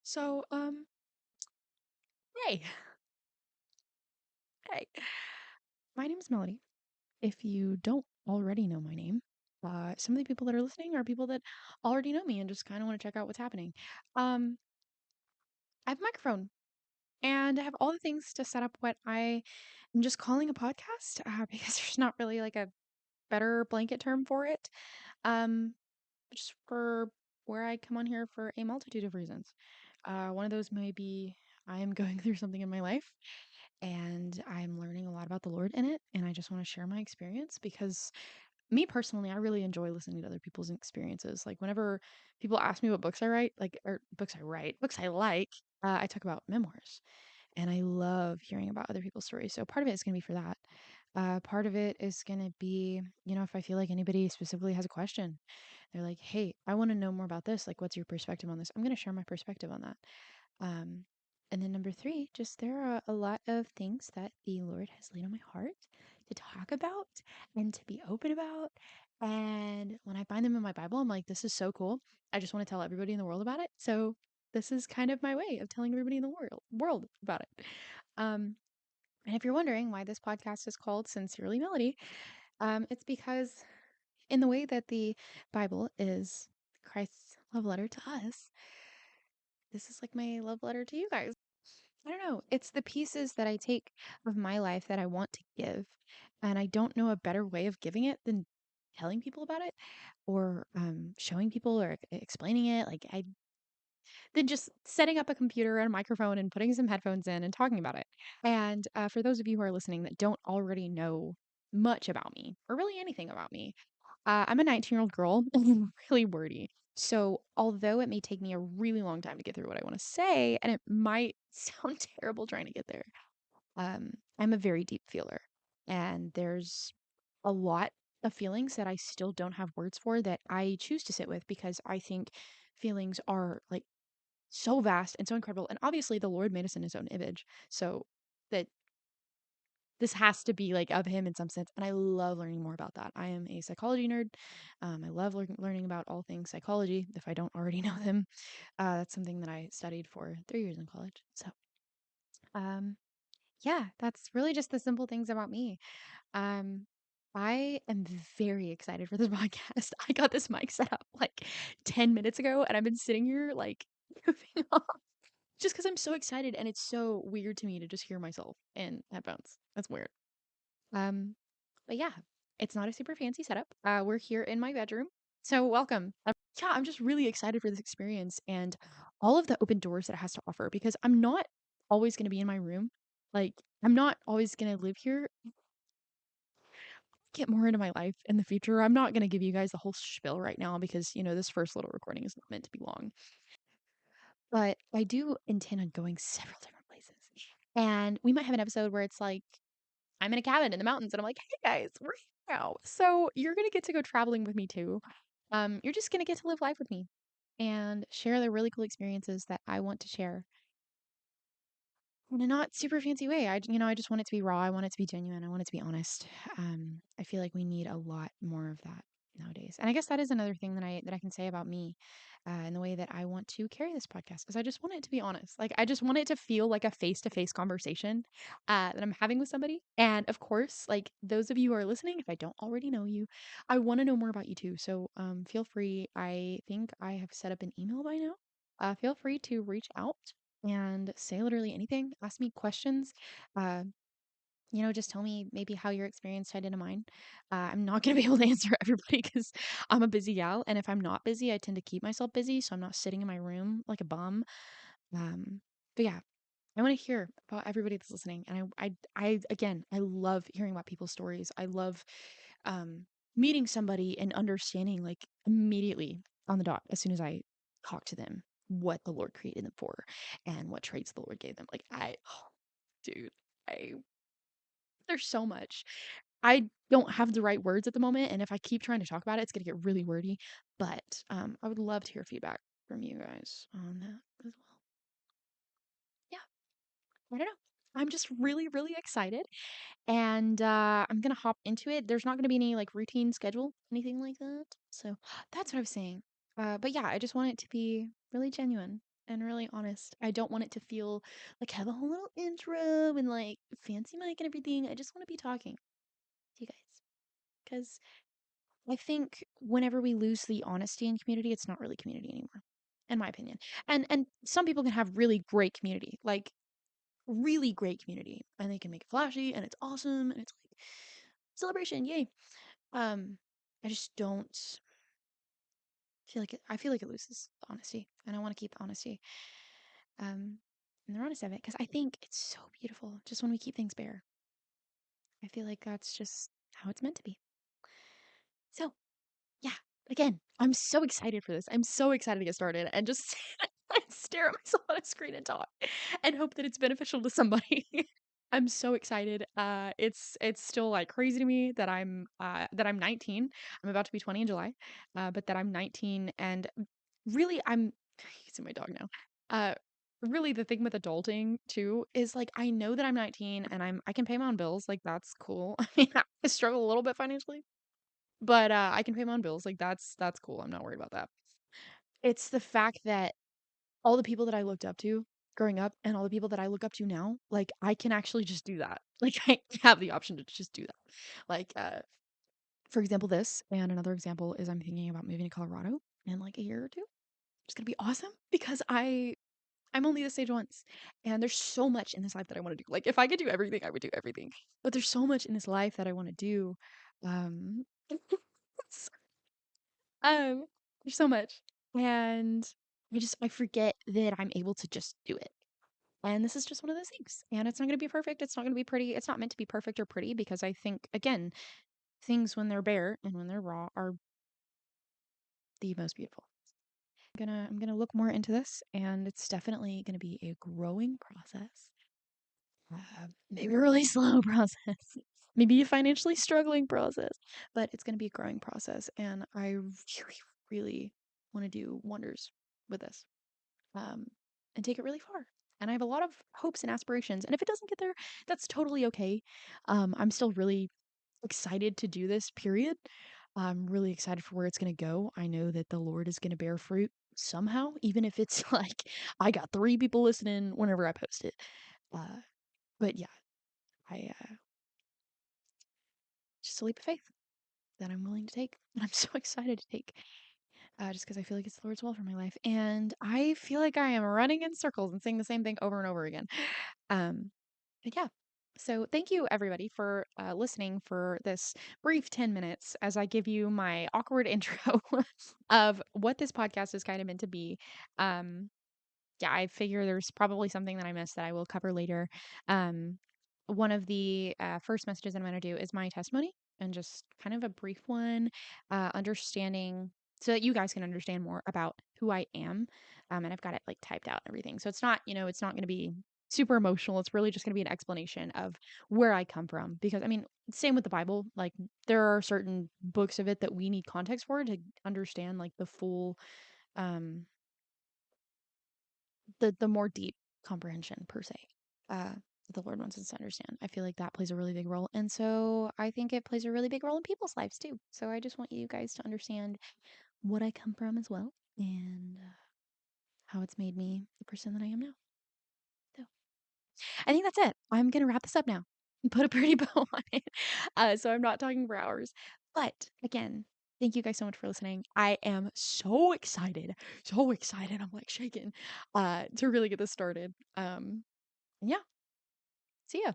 So, hey, hey. My name's Melody. If you don't already know my name, some of the people that are listening are people that already know me and just kind of want to check out what's happening. Um, I have a microphone and I have all the things to set up what I am just calling a podcast because there's not really like a better blanket term for it. Um, just for where I come on here for a multitude of reasons. One of those may be I am going through something in my life and I'm learning a lot about the Lord in it. And I just want to share my experience because me personally, I really enjoy listening to other people's experiences. Like whenever people ask me what books I write, or books I like, I talk about memoirs and I love hearing about other people's stories. So part of it is going to be for that. Part of it is going to be, if I feel like anybody specifically has a question, they're like, hey, I want to know more about this. Like, what's your perspective on this? I'm going to share my perspective on that. Um, and then number three, just there are a lot of things that the Lord has laid on my heart to talk about and to be open about. And when I find them in my Bible, I'm like, this is so cool. I just want to tell everybody in the world about it. So this is kind of my way of telling everybody in the world about it. Um, and if you're wondering why this podcast is called Sincerely Melody, it's because in the way that the Bible is Christ's love letter to us, this is like my love letter to you guys. I don't know. It's the pieces that I take of my life that I want to give. And I don't know a better way of giving it than telling people about it or showing people or explaining it. Than just setting up a computer and a microphone and putting some headphones in and talking about it. And for those of you who are listening that don't already know much about me or really anything about me, I'm a 19-year-old girl and I'm really wordy. So, although it may take me a really long time to get through what I want to say, and it might sound terrible trying to get there, I'm a very deep feeler. And there's a lot of feelings that I still don't have words for that I choose to sit with because I think feelings are like so vast and so incredible. And obviously, the Lord made us in his own image. So, that this has to be like of him in some sense. And I love learning more about that. I am a psychology nerd. I love learning about all things psychology if I don't already know them. That's something that I studied for 3 years in college. So, um, yeah, that's really just the simple things about me. Um, I am very excited for this podcast. I got this mic set up like 10 minutes ago and I've been sitting here like goofing off just because I'm so excited and it's so weird to me to just hear myself in headphones. That's weird. Um, but yeah, it's not a super fancy setup. We're here in my bedroom. So welcome. Yeah, I'm just really excited for this experience and all of the open doors that it has to offer because I'm not always going to be in my room. Like, I'm not always going to live here. Get more into my life in the future. I'm not going to give you guys the whole spiel right now because, this first little recording is not meant to be long. But I do intend on going several different places. And we might have an episode where it's like I'm in a cabin in the mountains and I'm like, hey guys, we're here now. So you're gonna get to go traveling with me too. You're just gonna get to live life with me and share the really cool experiences that I want to share in a not super fancy way. I just want it to be raw. I want it to be genuine. I want it to be honest. I feel like we need a lot more of that nowadays. And I guess that is another thing that I can say about me, and the way that I want to carry this podcast is I just want it to be honest. Like I just want it to feel like a face to face conversation that I'm having with somebody. And of course, like those of you who are listening, if I don't already know you, I want to know more about you too. So feel free. I think I have set up an email by now. Feel free to reach out and say literally anything. Ask me questions. Uh, just tell me maybe how your experience tied into mine. I'm not going to be able to answer everybody because I'm a busy gal. And if I'm not busy, I tend to keep myself busy. So I'm not sitting in my room like a bum. Um, but yeah, I want to hear about everybody that's listening. And again, I love hearing about people's stories. I love um, meeting somebody and understanding like immediately on the dot as soon as I talk to them what the Lord created them for and what traits the Lord gave them. Dude, I there's so much. I don't have the right words at the moment, and if I keep trying to talk about it, it's gonna get really wordy. But I would love to hear feedback from you guys on that as well. Yeah, I don't know. I'm just really, really excited. And I'm gonna hop into it. There's not gonna be any like routine schedule, anything like that. So that's what I was saying. But yeah, I just want it to be really genuine. and really honest. I don't want it to feel like have a whole little intro and like fancy mic and everything. I just want to be talking to you guys because I think whenever we lose the honesty in community, it's not really community anymore, in my opinion. And some people can have really great community, like really great community, and they can make it flashy and it's awesome and it's like celebration, yay. Um, I just don't feel like I feel like it loses the honesty, and I want to keep the honesty. Um, and the rawness of it, because I think it's so beautiful just when we keep things bare. I feel like that's just how it's meant to be. So yeah, again, I'm so excited for this. I'm so excited to get started and just stare at myself on a screen and talk and hope that it's beneficial to somebody. I'm so excited. It's still like crazy to me that I'm 19. I'm about to be 20 in July. But that I'm 19 and really I'm you can see my dog now. Uh really the thing with adulting too is like I know that I'm 19 and I can pay my own bills. Like that's cool. I mean, I struggle a little bit financially, but I can pay my own bills. Like that's cool. I'm not worried about that. It's the fact that all the people that I looked up to growing up and all the people that I look up to now, like I can actually just do that. Like I have the option to just do that. Like for example this and another example is I'm thinking about moving to Colorado in like a year or two. It's going to be awesome because I'm only this age once and there's so much in this life that I want to do. Like if I could do everything, I would do everything. But there's so much in this life that I want to do. Um Um, there's so much. And I forget that I'm able to just do it. And this is just one of those things. And it's not going to be perfect. It's not going to be pretty. It's not meant to be perfect or pretty because I think again, things when they're bare and when they're raw are the most beautiful. I'm going to look more into this and it's definitely going to be a growing process. Maybe a really slow process. Maybe a financially struggling process, but it's going to be a growing process and I really really want to do wonders with this. um, and take it really far. And I have a lot of hopes and aspirations. And if it doesn't get there, that's totally okay. I'm still really excited to do this, period. I'm really excited for where it's going to go. I know that the Lord is going to bear fruit somehow, even if it's like I got 3 people listening whenever I post it. Uh, but yeah, I just a leap of faith that I'm willing to take. And I'm so excited to take. Just because I feel like it's the Lord's will for my life. And I feel like I am running in circles and saying the same thing over and over again. Um, but yeah. So thank you everybody for listening for this brief 10 minutes as I give you my awkward intro of what this podcast is kind of meant to be. Um, yeah, I figure there's probably something that I missed that I will cover later. Um, one of the first messages I'm going to do is my testimony and just kind of a brief one, understanding so that you guys can understand more about who I am. And I've got it like typed out and everything. So it's not, it's not going to be super emotional. It's really just going to be an explanation of where I come from. Because I mean, same with the Bible. Like there are certain books of it that we need context for to understand like the full um the more deep comprehension per se that the Lord wants us to understand. I feel like that plays a really big role, and so I think it plays a really big role in people's lives too. So I just want you guys to understand what I come from as well, and how it's made me the person that I am now. So I think that's it. I'm gonna wrap this up now and put a pretty bow on it. So I'm not talking for hours, but again. Thank you guys so much for listening. I am so excited. So excited. I'm like shaking to really get this started. Yeah, see ya.